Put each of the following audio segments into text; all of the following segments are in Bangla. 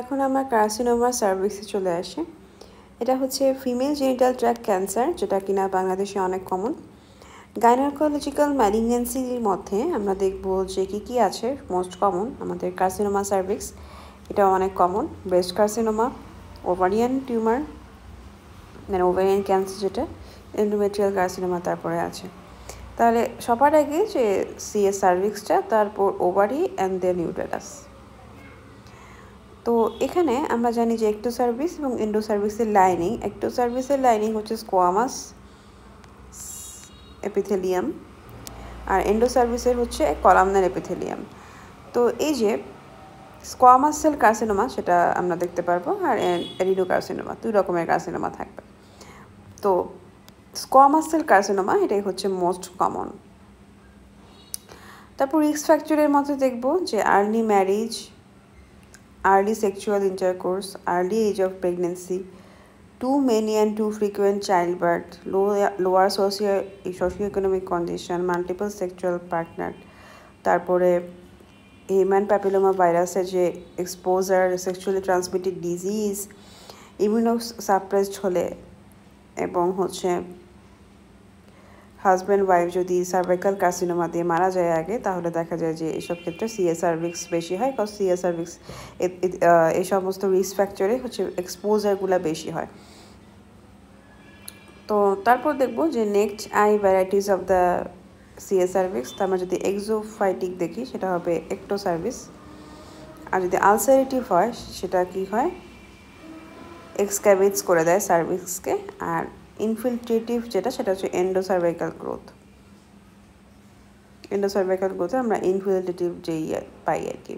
এখন আমরা কার্সিনোমা সার্ভিক্সে চলে আসি। এটা হচ্ছে ফিমেল জেনিটাল ট্র্যাক্ট ক্যান্সার, যেটা কিনা বাংলাদেশে অনেক কমন। গাইনোকোলজিক্যাল ম্যালিগন্যান্সির মধ্যে আমরা দেখব যে কী আছে মোস্ট কমন। আমাদের কার্সিনোমা সার্ভিক্স, এটা অনেক common. Breast carcinoma, ovarian tumour মানে ওভারিয়ান ক্যান্সার, যেটা এন্ডোমেট্রিয়াল কার্সিনোমা তারপরে আছে। তাহলে সবার আগে যে সিএস সার্ভিক্সটা, তারপর ওভারি অ্যান্ড দেন ইউটেরাস। তো এখানে আমরা জানি যে একটো সার্ভিস এবং এন্ডো সার্ভিসের লাইনিং, একটো সার্ভিসের লাইনিং হচ্ছে স্কোয়ামাস এপিথেলিয়াম, আর এন্ডো সার্ভিসের হচ্ছে কলামনার এপিথেলিয়াম। তো এই যে স্কোয়ামাস সেল কার্সিনোমা, সেটা আমরা দেখতে পারবো, আর এডিনো কার্সিনোমা, দুই রকমের কার্সিনোমা থাকবে। তো স্কোয়ামাস সেল কার্সিনোমা এটাই হচ্ছে মোস্ট কমন। তারপর রিস্ক ফ্যাক্টরের মধ্যে দেখব যে early marriage, early sexual intercourse, early age of pregnancy, too many and too frequent childbirth, lower socioeconomic condition, multiple sexual partner, তারপরে হিউম্যান প্যাপিলোমা ভাইরাসের যে এক্সপোজার, সেক্সুয়ালি ট্রান্সমিটেড ডিজিজ, ইমিউনোসাপ্রেসড হলে, এবং হচ্ছে হাজব্যান্ড ওয়াইফ যদি সার্ভাইকাল কার্সিনোমা দিয়ে মারা যায় আগে, তাহলে দেখা যায় যে এইসব ক্ষেত্রে সিএস সার্ভিক্স বেশি হয়, কজ সিএস সার্ভিক্স এই সমস্ত রিস্ক ফ্যাক্টরে হচ্ছে এক্সপোজারগুলো বেশি হয়। তো তারপর দেখবো যে next I varieties of the CS cervix. তো আমরা যদি এক্সোফাইটিক দেখি, সেটা হবে একটো সার্ভিস। আর যদি আলসারেটিভ হয়, সেটা কি হয়, এক্সক্যাভেটস করে দেয় সার্ভিক্সকে। আর ইনফিলট্রেটিভ যেটা, সেটা হচ্ছে এন্ডোসার্ভাইকাল গ্রোথ। এন্ডোসার্ভাইকাল গ্রোথে আমরা ইনফিলট্রেটিভ যেই পাই আর কি।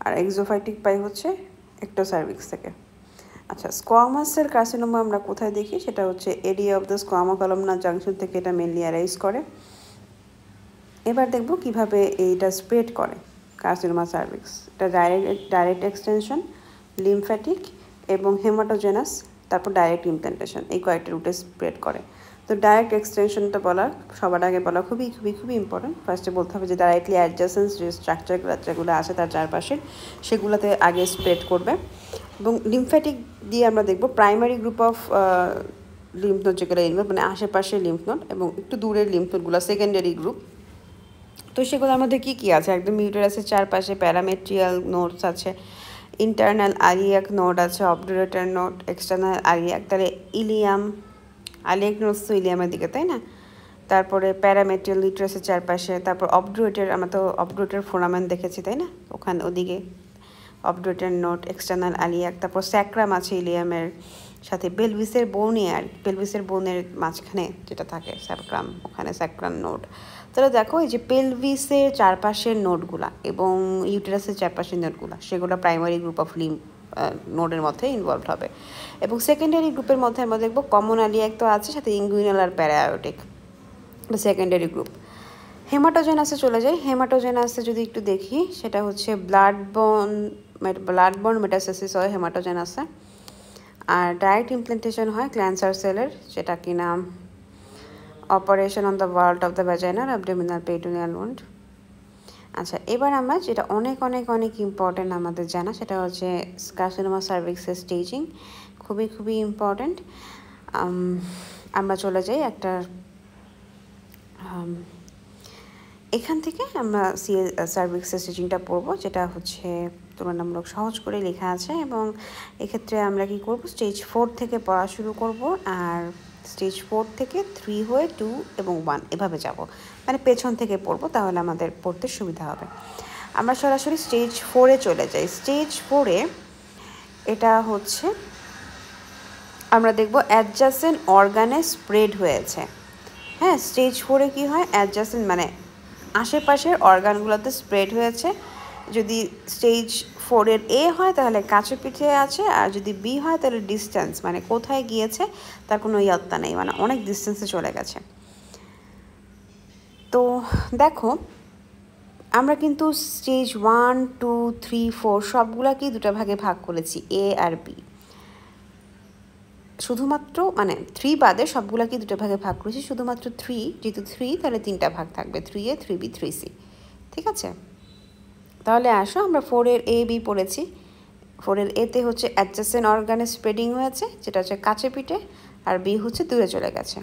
আর এক্সোফাইটিক পাই হচ্ছে একটোসার্ভিক্স থেকে। আচ্ছা, স্কোয়ামাস সেল কার্সিনোমা আমরা কোথায় দেখি, সেটা হচ্ছে area of the squamocolumnar junction থেকে এটা মেনলি অ্যারাইজ করে। এবার দেখব কিভাবে এইটা স্প্রেড করে কার্সিনোমা সার্ভিক্স। এটা ডাইরেক্ট এক্সটেনশন, লিমফ্যাটিক এবং হেমাটোজেনাস, তারপর ডাইরেক্ট ইমপ্ল্যান্টেশন, এই কয়েকটা রুটে স্প্রেড করে। তো ডাইরেক্ট এক্সটেনশনটা বলা সবার আগে বলা খুবই খুবই খুবই ইম্পর্টেন্ট। ফার্স্টে বলতে হবে যে ডাইরেক্টলি অ্যাডজাসেন্ট যে স্ট্রাকচারগুলো আছে তার চারপাশে, সেগুলোতে আগে স্প্রেড করবে। এবং লিমফ্যাটিক দিয়ে আমরা দেখব primary group of lymph node, যেগুলো ইনভলভ মানে আশেপাশের লিম্ফ নোড, এবং একটু দূরের লিম্ফ নোডগুলো সেকেন্ডারি গ্রুপ। তো সেগুলোর মধ্যে কী কী আছে, একদম ইউটেরাসের চারপাশে প্যারামেট্রিয়াল নোডস আছে, ইন্টারনাল আলিয়াক নোড আছে, অবডুরেটর নোড, এক্সটার্নাল আলিয়াক, তাহলে ইলিয়াম, আলিয়াক নোডস তো ইলিয়ামের দিকে, তাই না? তারপরে প্যারামেট্রিয়াল লিটারাসের চারপাশে, তারপর অবডুরেটর, আমরা তো অবডুরেটর ফোরামেন দেখেছি, তাই না? ওখানে ওদিকে অবডুরেটর নোড, এক্সটার্নাল আলিয়াক, তারপর স্যাক্রাম আছে ইলিয়ামের সাথে, পেলভিসের বোনে, আর পেলভিসের বোনের মাঝখানে যেটা থাকে স্যাক্রাম, ওখানে স্যাক্রাম নোড। তাহলে দেখো এই যে পেলভিসের চারপাশের নোডগুলা এবং ইউটেরাসের চারপাশের নোডগুলা, সেগুলো প্রাইমারি গ্রুপ অফ লিম্ফ নোডের মধ্যে ইনভলভ হবে। এবং সেকেন্ডারি গ্রুপের মধ্যে আমরা দেখবো কমন আলিয়াক তো আছে, সাথে ইনগুইনাল আর প্যারায়োটিক, সেকেন্ডারি গ্রুপ। হেমাটোজেনাসে চলে যাই। হেমাটোজেনাসে যদি একটু দেখি, সেটা হচ্ছে ব্লাডবর্ন মেটাসিস হয় হেমাটোজেনাসে। আর ডাইরেক্ট ইমপ্ল্যান্টেশন হয় ক্যান্সার সেলের, যেটা কিনা operation on the world of the vaginal abdominal peritoneal wound. আচ্ছা, এবার আমরা যেটা অনেক অনেক অনেক ইম্পর্টেন্ট আমাদের জানা, সেটা হচ্ছে কার্সিনোমা সার্ভিক্সের স্টেজিং, খুবই খুবই ইম্পর্টেন্ট। আমরা চলে যাই একটা এখান থেকে আমরা সার্ভিক্সের স্টেজিংটা পড়বো, যেটা হচ্ছে তুলনামূলক সহজ করে লেখা আছে। এবং এক্ষেত্রে আমরা কি করব, স্টেজ 4 থেকে পড়া শুরু করব, আর স্টেজ 4 থেকে 3 হয়ে 2 এবং 1 এভাবে যাব, মানে পেছন থেকে পড়বো, তাহলে আমাদের পড়তে সুবিধা হবে। আমরা সরাসরি স্টেজ 4-এ চলে যাই। স্টেজ 4-এ এটা হচ্ছে আমরা দেখব অ্যাডজাসেন্ট অর্গানে স্প্রেড হয়েছে। হ্যাঁ, স্টেজ 4-এ কী হয়, অ্যাডজাসেন্ট মানে আশেপাশের অর্গানগুলোতে স্প্রেড হয়েছে। যদি স্টেজ 4-এর এ হয় তাহলে কাছে পিঠে আছে, আর যদি বি হয় তাহলে ডিস্টেন্স, মানে কোথায় গিয়েছে তার কোনো ইয়াত্তা নেই, মানে অনেক ডিস্টেন্সে চলে গেছে। তো দেখো, আমরা কিন্তু স্টেজ 1, 2, 3, 4 সবগুলাকেই দুটো ভাগে ভাগ করেছি, এ আর বি। শুধুমাত্র মানে 3 বাদে সবগুলাকে দুটো ভাগে ভাগ করেছি, শুধুমাত্র 3, যেহেতু 3 তাহলে 3টা ভাগ থাকবে, 3A, 3B, 3C। ঠিক আছে, তাহলে আসো আমরা 4-এর এ বি পড়েছি, 4 এতে হচ্ছে অ্যাডজেসেন্ট অর্গানে স্প্রেডিং হয়েছে, যেটা হচ্ছে কাছে পিঠে, আর বি হচ্ছে দূরে চলে গেছে।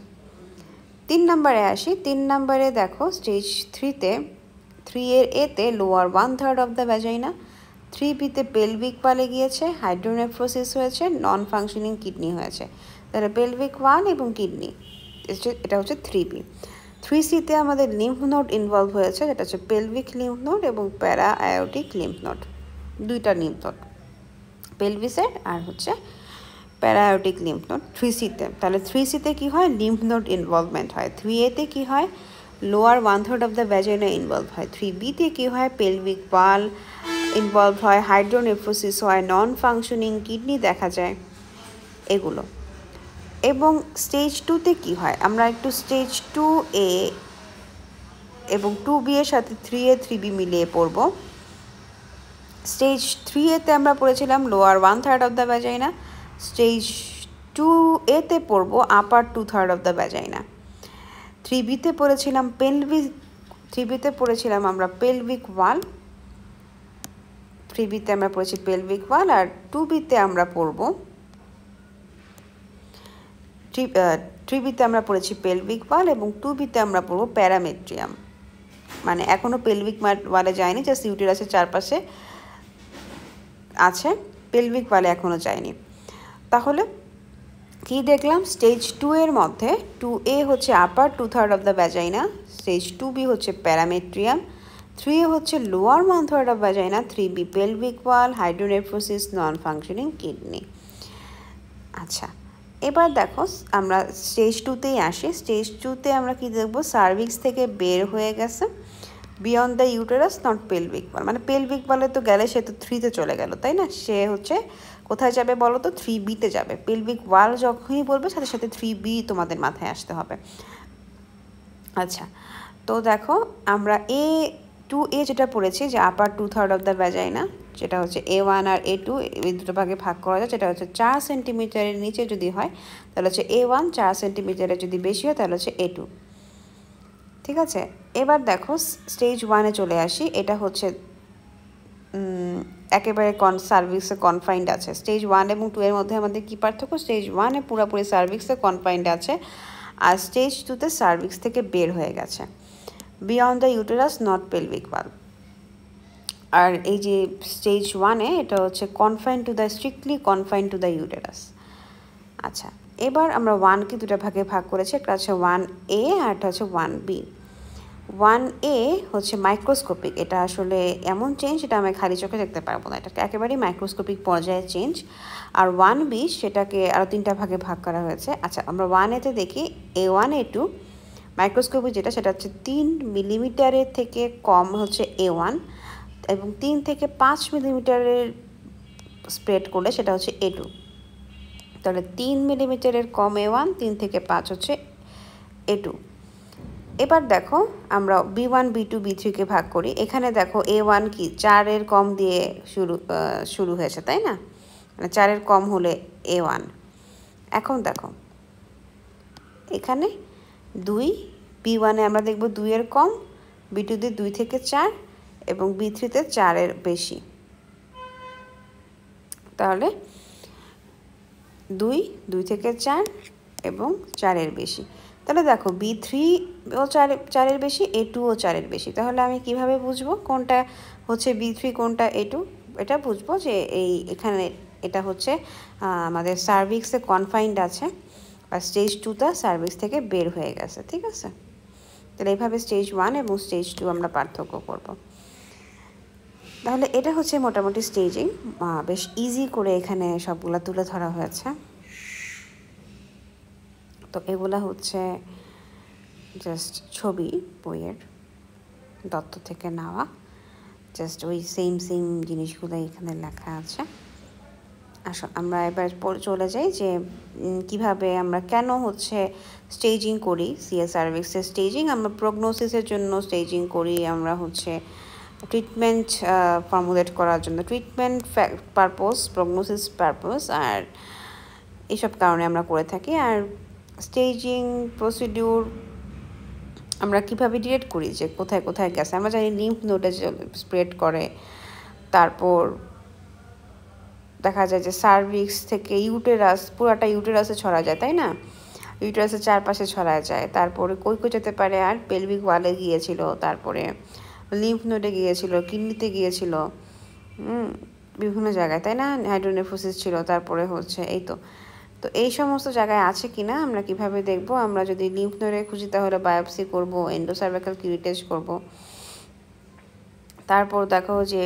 3 নম্বরে আসি। 3 নম্বরে দেখো স্টেজ 3-তে 3 এতে লোয়ার 1/3 অফ দ্য ভ্যাজাইনা, 3বিতে পেলভিক ওয়ালে গিয়েছে, হাইড্রোনেফ্রোসিস হয়েছে, নন ফাংশনিং কিডনি হয়েছে। তাহলে পেলভিক ওয়াল এবং কিডনি, এটা হচ্ছে 3বি। 3সিতে আমাদের লিম্ফ নোড ইনভলভ হয়েছে, যেটা হচ্ছে পেলভিক লিম্ফ নোড এবং প্যারা আয়োটিক লিম্ফ নোড, দুইটা লিম্ফ নোড, পেলভিসের আর হচ্ছে প্যারায়োটিক লিম্ফ নোড 3সিতে। তাহলে 3সিতে কী হয়, লিম্ফ নোড ইনভলভমেন্ট হয়। 3এতে কী হয়, lower 1/3 of the vagina involve হয়। 3বিতে কী হয়, পেলভিক ওয়াল ইনভলভ হয়, হাইড্রোনেফ্রোসিস হয়, নন ফাংশনিং কিডনি দেখা যায়, এগুলো। এবং স্টেজ 2-তে কী হয়, আমরা একটু স্টেজ 2A এবং 2B এর সাথে 3A 3B মিলিয়ে পড়ব। স্টেজ 3এতে আমরা পড়েছিলাম lower 1/3 of the vagina, stage 2Aতে পড়ব আপার 2/3 অফ দ্য ভ্যাজাইনা। 3বিতে পড়েছিলাম 3বিতে পড়েছিলাম আমরা পেলভিক ওয়াল, 3বিতে আমরা পড়েছি পেলভিক ওয়াল, আর 2বিতে আমরা পড়ব 3বিতে আমরা পড়েছি পেলভিক ওয়াল এবং 2বিতে আমরা পড়ব প্যারামেট্রিয়াম। মানে এখনও পেলভিক ওয়ালে যায়নি, জাস্ট ইউটেরাসের চারপাশে আছে, পেলভিক ওয়ালে এখনও যায়নি। তাহলে কি দেখলাম, স্টেজ 2 এর মধ্যে 2A হচ্ছে আপার 2/3 of the vagina, stage 2B হচ্ছে প্যারামেট্রিয়াম, 3A হচ্ছে lower 1/3 of vagina, 3B pelvic wall, hydronephrosis, non functioning kidney. আচ্ছা, এবার দেখো আমরা স্টেজ 2-তেই আসি। স্টেজ 2-তে আমরা কি দেখব, সার্ভিক্স থেকে বের হয়ে গেছে, beyond the uterus, not pelvic wall. মানে পেলভিক ওয়ালে তো গেলে সে তো 3-তে চলে গেল, তাই না? সে হচ্ছে কোথায় যাবে বলো তো, 3বিতে যাবে। পেলভিক ওয়াল যখনই বলবে সাথে সাথে 3বি তোমাদের মাথায় আসতে হবে। আচ্ছা, তো দেখো আমরা A2A যেটা পড়েছি, যে আপার 2/3 অফ দ্য ভ্যাজাইনা, যেটা হচ্ছে A1 আর A2, এই দুটো ভাগে ভাগ করা যায়। যেটা হচ্ছে 4 সেন্টিমিটারের নিচে যদি হয় তাহলে হচ্ছে A1, 4 সেন্টিমিটারের যদি বেশি হয় তাহলে হচ্ছে A2। ঠিক আছে, এবার দেখো স্টেজ 1-এ চলে আসি। এটা হচ্ছে একেবারে সার্ভিক্সে কনফাইন্ড আছে। স্টেজ 1 এবং 2 এর মধ্যে আমাদের কী পার্থক্য, স্টেজ 1-এ পুরোপুরি সার্ভিক্সে কনফাইন্ড আছে, আর স্টেজ 2-তে সার্ভিক্স থেকে বের হয়ে গেছে, beyond the uterus, not pelvic wall. আর এই যে স্টেজ 1-এ এটা হচ্ছে strictly confined to the uterus. আচ্ছা, এবার আমরা 1কে দুটো ভাগে ভাগ করেছি, একটা হচ্ছে 1A আর একটা হচ্ছে 1B। 1A হচ্ছে মাইক্রোস্কোপিক, এটা আসলে এমন চেঞ্জ এটা আমি খালি চোখে দেখতে পারবো না, এটাকে একেবারেই মাইক্রোস্কোপিক পর্যায়ে চেঞ্জ। আর 1B সেটাকে আরও 3টা ভাগে ভাগ করা হয়েছে। আচ্ছা, আমরা 1Aতে দেখি A1 A2 মাইক্রোস্কোপিক যেটা, সেটা হচ্ছে 3 মিলিমিটারের থেকে কম হচ্ছে A1, এবং 3 থেকে 5 মিলিমিটারের স্প্রেড করলে সেটা হচ্ছে A2। তাহলে 3 মিলিমিটারের কম A1, 3 থেকে 5 হচ্ছে A2। এবার দেখো আমরা B1 B2 B3-কে ভাগ করি। এখানে দেখো A1 কি 4-এর কম দিয়ে শুরু হয়েছে, তাই না? মানে 4-এর কম হলে A1। এখন দেখো এখানে 2, B1-এ আমরা দেখব 2-এর কম, B2-তে 2 থেকে 4 এবং B3-তে 4-এর বেশি। তাহলে 2 থেকে 4 এবং 4-এর বেশি। তাহলে দেখো B3ও 4-এর বেশি, A2ও 4-এর বেশি। তাহলে আমি কিভাবে বুঝবো কোনটা হচ্ছে B3 কোনটা A2? এটা বুঝবো যে এখানে এটা হচ্ছে আমাদের সার্ভিক্সে কনফাইন্ড আছে, আর স্টেজ 2টা সার্ভিক্স থেকে বের হয়ে গেছে। ঠিক আছে, তাহলে এইভাবে স্টেজ 1 এবং স্টেজ 2 আমরা পার্থক্য করব। তাহলে এটা হচ্ছে মোটামুটি স্টেজিং, বেশ ইজি করে এখানে সবগুলো তুলে ধরা হয়েছে। তো এগুলা হচ্ছে জাস্ট ছবি বইয়ের দত্ত থেকে নেওয়া, জাস্ট ওই সেম জিনিসগুলো এখানে লেখা আছে। আসো আমরা এবার চলে যাই যে কিভাবে আমরা কেন হচ্ছে স্টেজিং করি। সিএস সার্ভিক্সের স্টেজিং আমরা প্রগনোসিসের জন্য স্টেজিং করি, আমরা হচ্ছে ট্রিটমেন্ট ফর্মুলেট করার জন্য, ট্রিটমেন্ট পারপোজ, প্রগনোসিস পারপোজ, আর এইসব কারণে আমরা করে থাকি। আর স্টেজিং প্রসিডিউর আমরা কিভাবে ডিরেক্ট করি যে কোথায় কোথায় গেছে, আমরা জানি লিম্ফ নোডে স্প্রেড করে, তারপর দেখা যায় যে সার্ভিক্স থেকে ইউটেরাস, পুরাটা ইউটেরাসে ছড়া যায়, তাই না? ইউটেরাসের চারপাশে ছড়া যায়। তারপরে কই যেতে পারে, আর পেলভিক ওয়ালে গিয়েছিল, তারপরে লিম্ফ নোডে গিয়েছিল, কিডনিতে গিয়েছিল, বিভিন্ন জায়গায়, তাই না? হাইড্রোনেফ্রোসিস ছিল, তারপরে হচ্ছে এই তো। তো এই সমস্ত জায়গায় আছে কিনা আমরা কিভাবে দেখব? আমরা যদি লিম্ফ নোডে খুঁজি তাহলে বায়োপসি করব, এন্ডোসার্ভাইকাল কিউরিটেজ করব। তারপর দেখো যে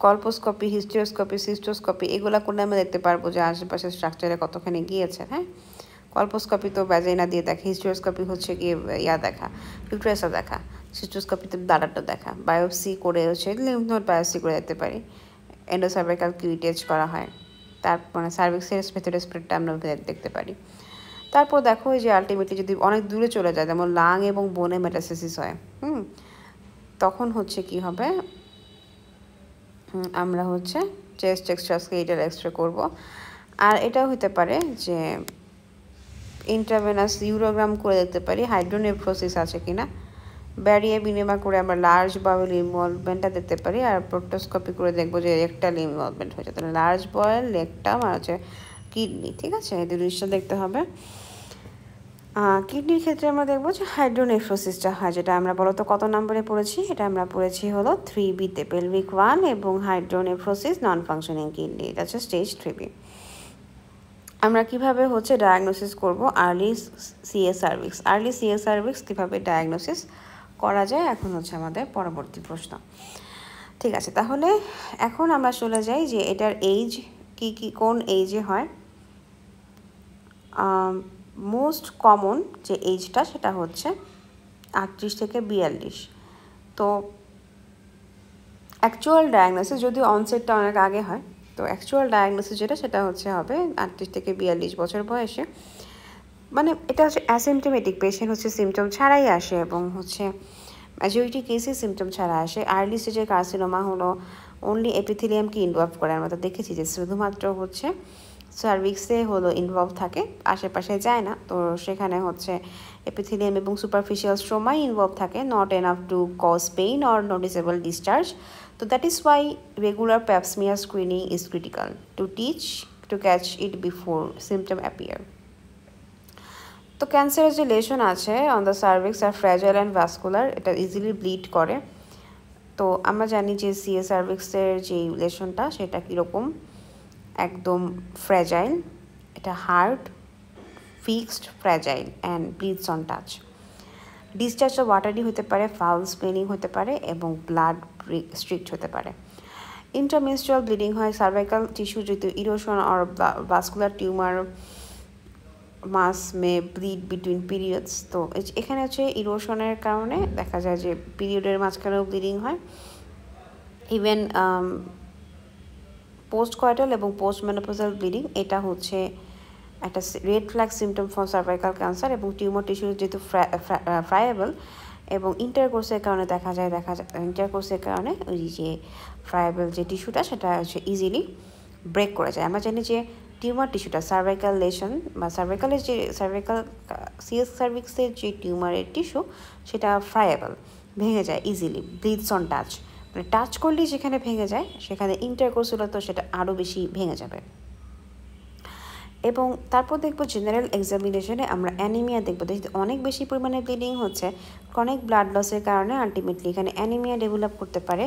কলপোস্কোপি, হিস্টিওস্কোপি, সিস্টোস্কোপি এগুলো করলে আমরা দেখতে পারবো যে আশেপাশের স্ট্রাকচারে কতখানি গিয়েছে। হ্যাঁ, কলপোস্কোপি তো ভ্যাজাইনা দিয়ে দেখা, হিস্টিওস্কোপি হচ্ছে গিয়ে দেখা, ইউট্রাসা দেখা, সিস্টোস্কোপিতে ব্লাডারটা দেখা। বায়োপসি করে হচ্ছে লিম্ফ নোড বায়োপসি করে দেখতে পারি। এন্ডোসার্ভাইকাল কিউরিটেজ করা হয়, তারপর মানে সার্ভিক্সের ভেতরে স্প্রেডটা আমরা দেখতে পারি। তারপর দেখো যে আলটিমেটলি যদি অনেক দূরে চলে যায়, যেমন লাং এবং বোনে মেটাসিস হয়, তখন হচ্ছে কি হবে, আমরা হচ্ছে চেস্ট এক্সট্রাস্কেলেটাল এক্সরে করব। আর এটাও হতে পারে যে ইন্ট্রাভেনাস ইউরোগ্রাম করে দেখতে পারি হাইড্রোনেফ্রোসিস আছে কিনা। ব্যারিয়ার বিনিময় করে আমরা লার্জ বাউল ইনভলভমেন্টটা দেখতে পারি। আর প্রোক্টোস্কোপি করে দেখবো যে রেকটাল ইনভলভমেন্ট হয়েছে, তাহলে লার্জ বয়েল, রেকটাম আর হচ্ছে কিডনি। ঠিক আছে, এই জিনিসটা দেখতে হবে। কিডনির ক্ষেত্রে আমরা দেখবো যে হাইড্রোনেফ্রোসিসটা হয়, যেটা আমরা বলতো কত নম্বরে পড়েছি, এটা আমরা পড়েছি হলো 3B-তে, পেলভিক 1 এবং হাইড্রোনেফ্রোসিস নন ফাংশনিং কিডনি, এটা হচ্ছে স্টেজ 3B। আমরা কিভাবে হচ্ছে ডায়াগনোসিস করব early CA cervix. Early CA cervix কীভাবে ডায়াগনোসিস করা যায়, এখন হচ্ছে আমাদের পরবর্তী প্রশ্ন। ঠিক আছে, তাহলে এখন আমরা চলে যাই যে এটার এইজ কি কোন এইজে হয়। মোস্ট কমন যে এইজটা সেটা হচ্ছে 38 থেকে 42। তো অ্যাকচুয়াল ডায়াগনোসিস যদিও অনসেটটা অনেক আগে হয়, তো অ্যাকচুয়াল ডায়াগনোসিস যেটা সেটা হচ্ছে হবে 38 থেকে 42 বছর বয়সে। মানে এটা হচ্ছে অ্যাসিমটোমেটিক, পেশেন্ট হচ্ছে সিমটম ছাড়াই আসে এবং হচ্ছে মেজরিটি কেসে সিমটম ছাড়া আসে। আর্লি স্টেজের কার্সিনোমা হলো অনলি এপিথেলিয়ামকে ইনভলভ করে। আমরা তো দেখেছি যে শুধুমাত্র হচ্ছে সার্ভিক্সে হলো ইনভলভ থাকে, আশেপাশে যায় না। তো সেখানে হচ্ছে এপিথেলিয়াম এবং সুপারফিশিয়াল স্ট্রোমাই ইনভলভ থাকে, not enough to cause pain or noticeable discharge. তো that is why regular pap smear screening is critical to catch it before symptom appear. তো ক্যান্সারের যে লেশন আছে on the cervix are fragile and vascular, এটা ইজিলি ব্লিড করে। তো আমরা জানি যে সিএ সার্ভিক্সের যে লেশনটা সেটা কীরকম, একদম ফ্র্যাজাইল, এটা hard, fixed, fragile and bleeds on touch. ডিসচার্জটা ওয়াটারি হতে পারে, ফাউল স্পেনিং হতে পারে এবং ব্লাড স্ট্রিক্ট হতে পারে। ইন্টারমেনস্ট্রুয়াল ব্লিডিং হয়, সার্ভাইকাল টিস্যু যদি erosion or vascular tumour mass may bleed between periods. তো এখানে হচ্ছে ইরোশনের কারণে দেখা যায় যে পিরিয়ডের মাঝখানেও ব্লিডিং হয়। ইভেন পোস্ট কয়েটাল এবং পোস্ট মেনোপজাল ব্লিডিং, এটা হচ্ছে একটা red flag symptom for cervical cancer. এবং টিউমার টিস্যু যেহেতু ফ্রাইয়েবল এবং ইন্টারকোর্সের কারণে দেখা যায় ইন্টারকোর্সের কারণে ওই যে ফ্রাইয়েবল যে টিস্যুটা সেটা হচ্ছে ইজিলি ব্রেক করে যায়। আমরা জানি যে টিউমার টিস্যুটা সার্ভাইকাল লেশন বা সার্ভাইকালের যে সিএস সার্ভিক্সের যে টিউমারের টিস্যু সেটা ফ্রাইয়েবল, ভেঙে যায় ইজিলি, ব্লিডস অন টাচ, মানে টাচ করলেই যেখানে ভেঙে যায় সেখানে ইন্টারকোর্স হলে তো সেটা আরও বেশি ভেঙে যাবে। এবং তারপর দেখবো জেনারেল এক্সামিনেশনে আমরা অ্যানিমিয়া দেখবো, দেখি অনেক বেশি পরিমাণে ব্লিডিং হচ্ছে, ক্রনিক ব্লাড লসের কারণে আলটিমেটলি এখানে অ্যানিমিয়া ডেভেলপ করতে পারে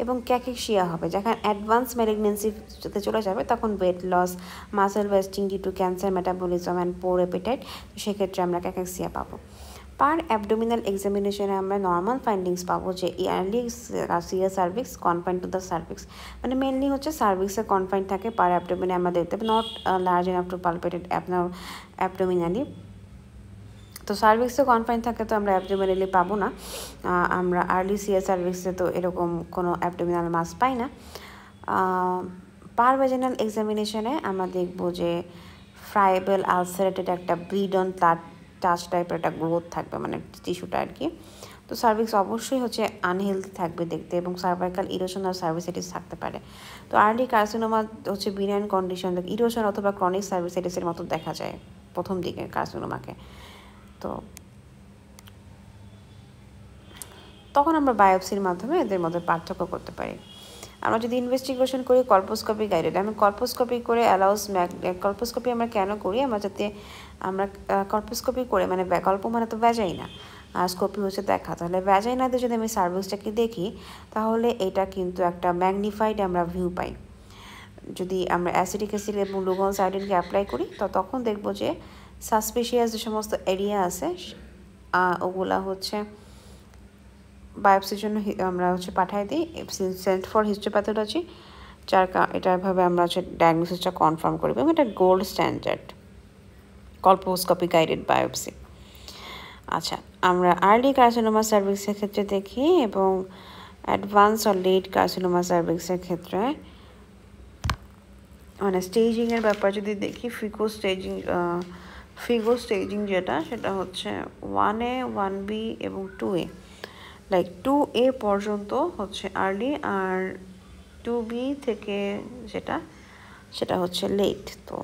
এবং ক্যাকেশিয়া হবে। যখন অ্যাডভান্স ম্যালিগনেন্সিতে চলে যাবে তখন weight loss, muscle wasting due to cancer, metabolism and poor appetite, সেক্ষেত্রে আমরা ক্যাকেশিয়া পাবো। পার অ্যাবডোমিনাল এক্সামিনেশনে আমরা নর্মাল ফাইন্ডিংস পাবো যে early CA cervix confined to the cervix, মানে মেনলি হচ্ছে সার্ভিক্সে কনফাইন্ড থাকে, পার অ্যাবডোমিনে আমরা দেখতে পাই, নট লার্জ এনাফ টু পালপেটেড অ্যাবডোমিনালি। তো সার্ভিক্সে কনফাইন্ড থাকে তো আমরা অ্যাবডোমিনালি পাবো না। আমরা আর্লি সিএ সার্ভিক্সে তো এরকম কোনো অ্যাবডোমিনাল মাস পাই না। পার ভ্যাজিনাল এক্সামিনেশনে আমরা দেখব যে ফ্রাইবেল আলসারেটেড একটা ব্লিড অন টাচ টাইপের একটা গ্রোথ থাকবে, মানে টিস্যুটা আর কি। তো সার্ভিক্স অবশ্যই হচ্ছে আনহেলদি থাকবে দেখতে এবং সার্ভাইকাল ইরোশন আর সার্ভিসাইটিস থাকতে পারে। তো আর্লি কার্সিনোমা হচ্ছে বিনাইন কন্ডিশন, ইরোশন অথবা ক্রনিক সার্ভিসাইটিসের মতো দেখা যায় প্রথম দিকে কার্সিনোমাকে। তো তখন আমরা বায়োপসির মাধ্যমে এদের মধ্যে পার্থক্য করতে পারি। আমরা যদি ইনভেস্টিগেশন করি কলপোস্কোপি গাইডেড, আমি কলপোস্কোপি করে কলপোস্কোপি আমরা কেন করি, আমরা যাতে আমরা কলপোস্কোপি করে মানে কল্প মানে তো ভ্যাজাই না, আর স্কোপি হচ্ছে দেখা, তাহলে ভ্যাজাইনাতে যদি আমি সার্ভিক্সটাকে দেখি তাহলে এটা কিন্তু একটা ম্যাগনিফাইড আমরা ভিউ পাই। যদি আমরা অ্যাসিডিক অ্যাসিড এবং লুগনস আয়োডিনকে অ্যাপ্লাই করি তো তখন দেখব যে সাসপিশিয়াস যে সমস্ত এরিয়া আছে ওগুলা হচ্ছে বায়োপসির জন্য আমরা হচ্ছে পাঠাই দিই সেন্ট ফর হিস্টোপ্যাথোলজি, এটাভাবে আমরা হচ্ছে ডায়াগনোসিসটা কনফার্ম করব এবং এটা gold standard colposcopy guided biopsy. আচ্ছা, আমরা আর্লি কার্সিনোমা সার্ভিক্সের ক্ষেত্রে দেখি এবং অ্যাডভান্স আর লেট কার্সিনোমা সার্ভিক্সের ক্ষেত্রে মানে স্টেজিংয়ের ব্যাপার যদি দেখি ফিগো স্টেজিং যেটা সেটা হচ্ছে 1A 1B এবং 2A, লাইক 2A পর্যন্ত হচ্ছে আর্লি আর 2B থেকে সেটা হচ্ছে লেট। তো